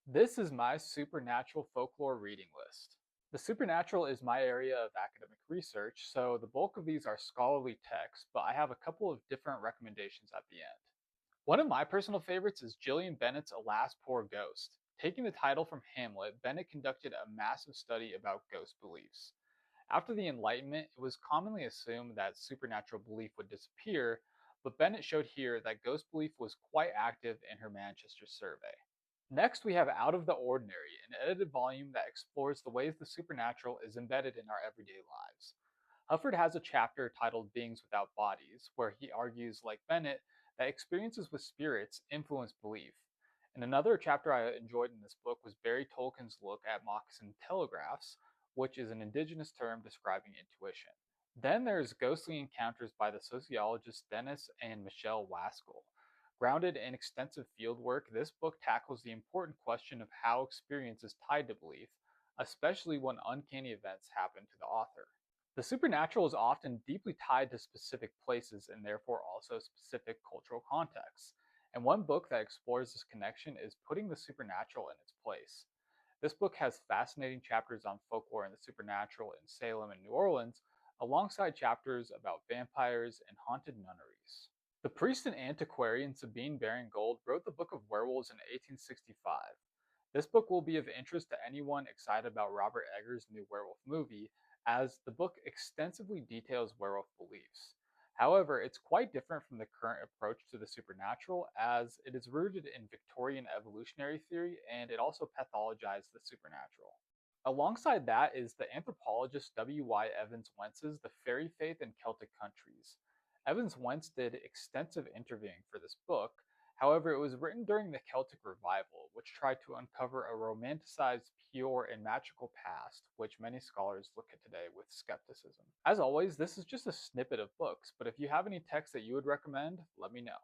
This is my supernatural folklore reading list. The supernatural is my area of academic research, so the bulk of these are scholarly texts, but I have a couple of different recommendations at the end. One of my personal favorites is Gillian Bennett's Alas Poor Ghost. Taking the title from Hamlet, Bennett conducted a massive study about ghost beliefs. After the Enlightenment, it was commonly assumed that supernatural belief would disappear, but Bennett showed here that ghost belief was quite active in her Manchester survey. Next, we have Out of the Ordinary, an edited volume that explores the ways the supernatural is embedded in our everyday lives. Hufford has a chapter titled Beings Without Bodies, where he argues, like Bennett, that experiences with spirits influence belief. And another chapter I enjoyed in this book was Barry Tolkien's look at moccasin telegraphs, which is an indigenous term describing intuition. Then there's Ghostly Encounters by the sociologists Dennis and Michelle Waskell. Grounded in extensive fieldwork, this book tackles the important question of how experience is tied to belief, especially when uncanny events happen to the author. The supernatural is often deeply tied to specific places and therefore also specific cultural contexts. And one book that explores this connection is Putting the Supernatural in Its Place. This book has fascinating chapters on folklore and the supernatural in Salem and New Orleans, alongside chapters about vampires and haunted nunneries. The priest and antiquarian Sabine Baring Gould wrote the Book of Werewolves in 1865. This book will be of interest to anyone excited about Robert Eggers' new werewolf movie, as the book extensively details werewolf beliefs. However, it's quite different from the current approach to the supernatural, as it is rooted in Victorian evolutionary theory and it also pathologized the supernatural. Alongside that is the anthropologist W.Y. Evans Wentz's The Fairy Faith in Celtic Countries. Evans Wentz did extensive interviewing for this book. However, it was written during the Celtic Revival, which tried to uncover a romanticized, pure, and magical past, which many scholars look at today with skepticism. As always, this is just a snippet of books, but if you have any texts that you would recommend, let me know.